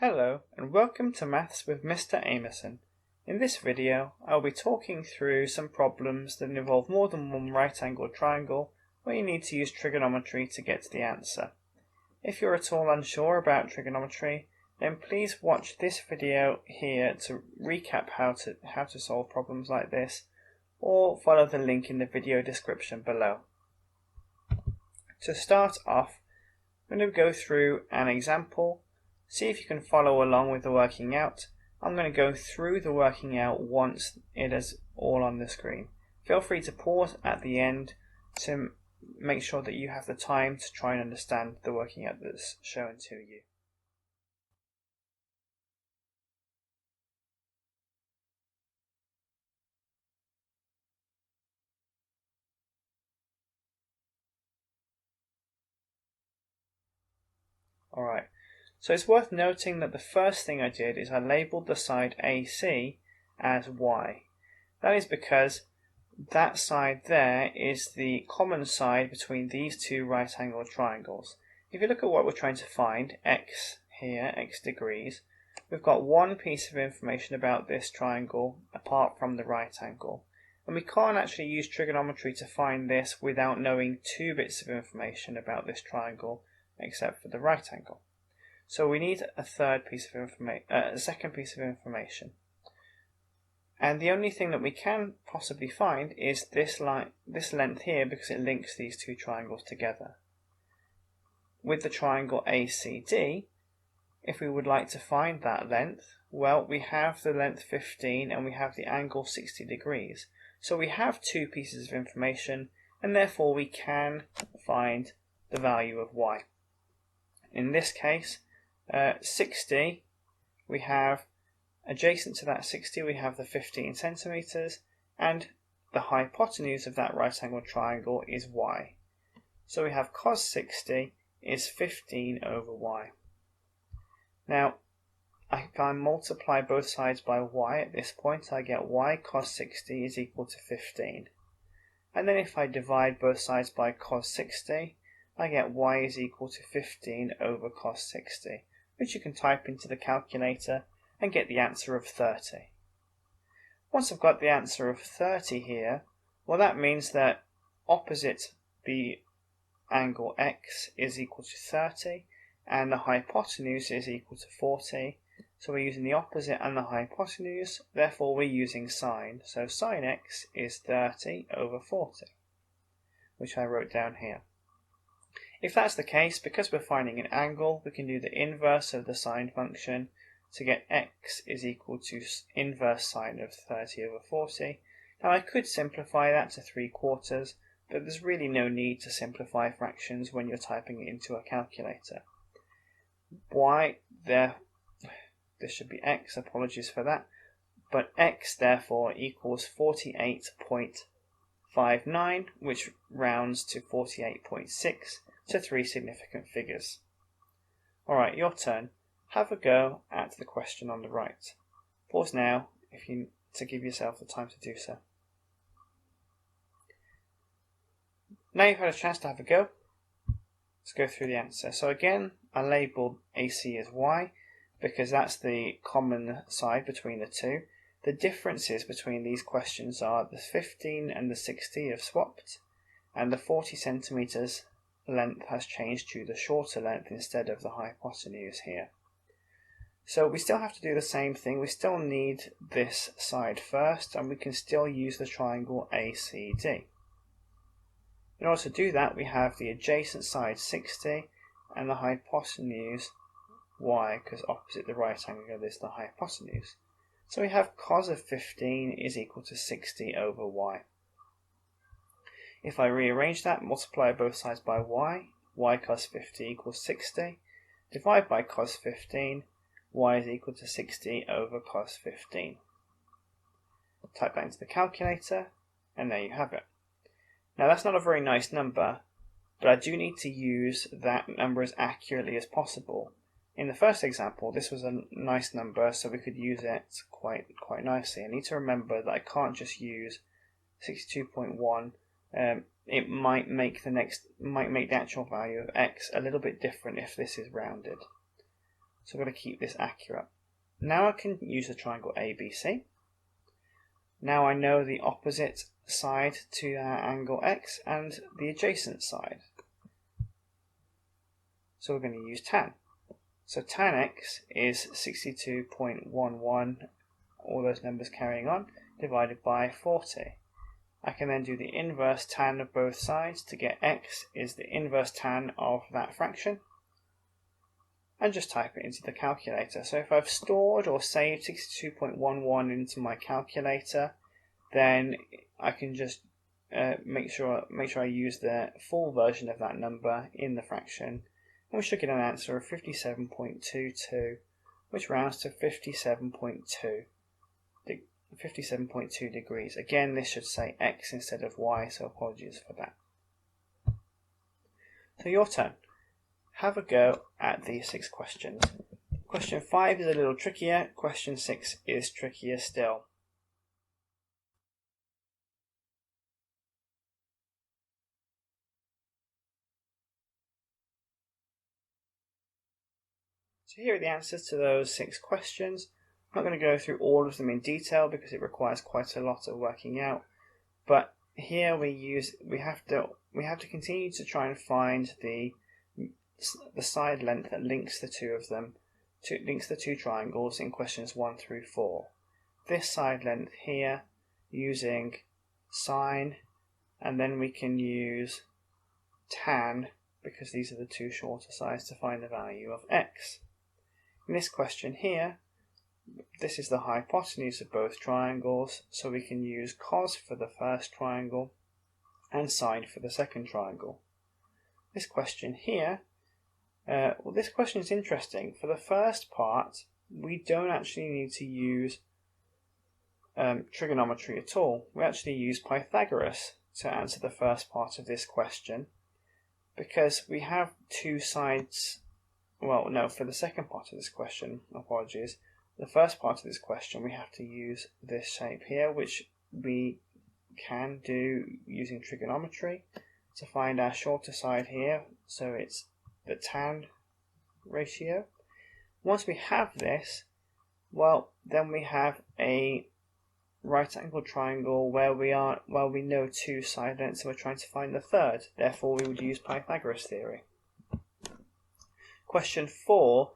Hello and welcome to Maths with Mr Amison. In this video I'll be talking through some problems that involve more than one right-angled triangle where you need to use trigonometry to get to the answer. If you're at all unsure about trigonometry, then please watch this video here to recap how to solve problems like this, or follow the link in the video description below. To start off, I'm going to go through an example. See if you can follow along with the working out. I'm going to go through the working out once it is all on the screen. Feel free to pause at the end to make sure that you have the time to try and understand the working out that's shown to you. Alright. So it's worth noting that the first thing I did is I labelled the side AC as Y. That is because that side there is the common side between these two right-angled triangles. If you look at what we're trying to find, x here, x degrees, we've got one piece of information about this triangle apart from the right angle. And we can't actually use trigonometry to find this without knowing two bits of information about this triangle except for the right angle. So we need a second piece of information. And the only thing that we can possibly find is this length here, because it links these two triangles together. With the triangle ACD, if we would like to find that length, well, we have the length 15 and we have the angle 60 degrees. So we have two pieces of information, and therefore we can find the value of y. In this case, 60, we have adjacent to that 60 we have the 15 centimeters, and the hypotenuse of that right angled triangle is y. So we have cos 60 is 15 over y. Now if I multiply both sides by y at this point, I get y cos 60 is equal to 15. And then if I divide both sides by cos 60, I get y is equal to 15 over cos 60, which you can type into the calculator and get the answer of 30. Once I've got the answer of 30 here, well, that means that opposite the angle x is equal to 30 and the hypotenuse is equal to 40. So we're using the opposite and the hypotenuse, therefore we're using sine. So sine x is 30 over 40, which I wrote down here. If that's the case, because we're finding an angle, we can do the inverse of the sine function to get x is equal to inverse sine of 30 over 40. Now I could simplify that to 3/4, but there's really no need to simplify fractions when you're typing it into a calculator. This should be x, apologies for that, but x therefore equals 48.59, which rounds to 48.6 to three significant figures. Alright, your turn. Have a go at the question on the right. Pause now to give yourself the time to do so. Now you've had a chance to have a go, let's go through the answer. So again, I labelled AC as y because that's the common side between the two. The differences between these questions are the 15 and the 60 have swapped, and the 40 centimeters length has changed to the shorter length instead of the hypotenuse here. So we still have to do the same thing. We still need this side first, and we can still use the triangle ACD. In order to do that, we have the adjacent side 60 and the hypotenuse y, because opposite the right angle is the hypotenuse. So we have cos of 15 is equal to 60 over y. If I rearrange that, multiply both sides by y cos 50 equals 60, divide by cos 15, y is equal to 60 over cos 15. Type that into the calculator, and there you have it. Now that's not a very nice number, but I do need to use that number as accurately as possible. In the first example, this was a nice number, so we could use it quite nicely. I need to remember that I can't just use 62.1. It might make the actual value of x a little bit different if this is rounded. So I've got to keep this accurate. Now I can use the triangle ABC. Now I know the opposite side to our angle X and the adjacent side. So we're going to use tan. So tan X is 62.11, all those numbers carrying on, divided by 40. I can then do the inverse tan of both sides to get X is the inverse tan of that fraction, and just type it into the calculator. So if I've stored or saved 62.11 into my calculator, then I can just make sure I use the full version of that number in the fraction, and we should get an answer of 57.22, which rounds to 57.2 degrees. Again, this should say X instead of Y, so apologies for that. So your turn. Have a go at these 6 questions. Question 5 is a little trickier. Question 6 is trickier still. So here are the answers to those 6 questions. I'm not going to go through all of them in detail because it requires quite a lot of working out. But here we have to continue to try and find the side length that links the two of them, links the two triangles in questions 1 through 4. This side length here using sine, and then we can use tan because these are the two shorter sides to find the value of X. In this question here, this is the hypotenuse of both triangles, so we can use cos for the first triangle and sine for the second triangle. This question here, this question is interesting. For the first part, we don't actually need to use trigonometry at all. We actually use Pythagoras to answer the first part of this question, because we have two sides. Well, no, for the second part of this question, apologies. The first part of this question, we have to use this shape here, which we can do using trigonometry to find our shorter side here. So it's the tan ratio. Once we have this, well, then we have a right angled triangle where we know two side lengths, so we're trying to find the third. Therefore, we would use Pythagoras theory. Question 4,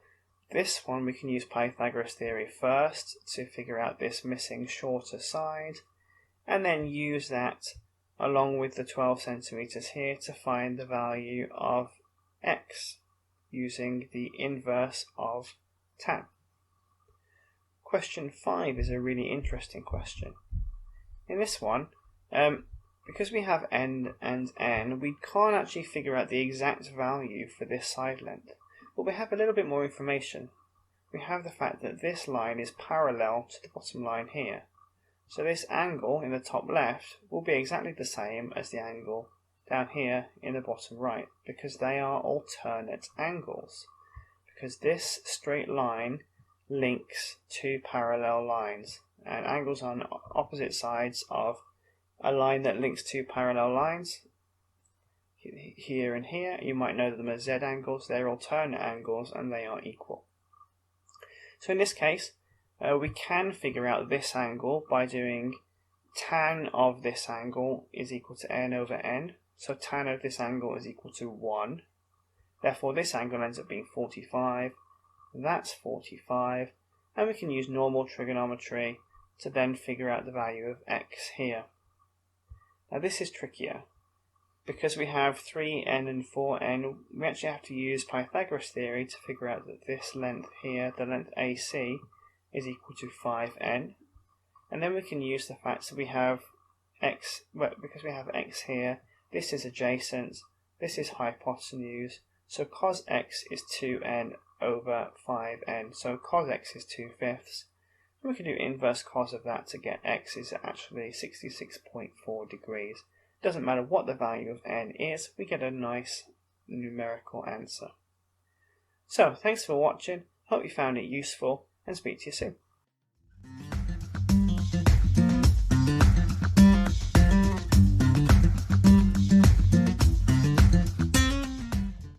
this one we can use Pythagoras theory first to figure out this missing shorter side, and then use that along with the 12 centimeters here to find the value of X using the inverse of tan. Question 5 is a really interesting question. In this one, because we have n and n, we can't actually figure out the exact value for this side length. But we have a little bit more information. We have the fact that this line is parallel to the bottom line here. So this angle in the top left will be exactly the same as the angle down here in the bottom right, because they are alternate angles. Because this straight line links two parallel lines, and angles on opposite sides of a line that links two parallel lines, here and here, you might know them as Z angles. They're alternate angles and they are equal. So in this case, we can figure out this angle by doing tan of this angle is equal to n over n. So tan of this angle is equal to 1. Therefore this angle ends up being 45. That's 45. And we can use normal trigonometry to then figure out the value of X here. Now this is trickier. Because we have 3n and 4n, we actually have to use Pythagoras theory to figure out that this length here, the length AC, is equal to 5n. And then we can use the fact that we have x, well, because we have x here, this is adjacent, this is hypotenuse, so cos x is 2n over 5n, so cos x is 2/5. We can do inverse cos of that to get x is actually 66.4 degrees. Doesn't matter what the value of n is, we get a nice numerical answer. So, thanks for watching, hope you found it useful, and speak to you soon.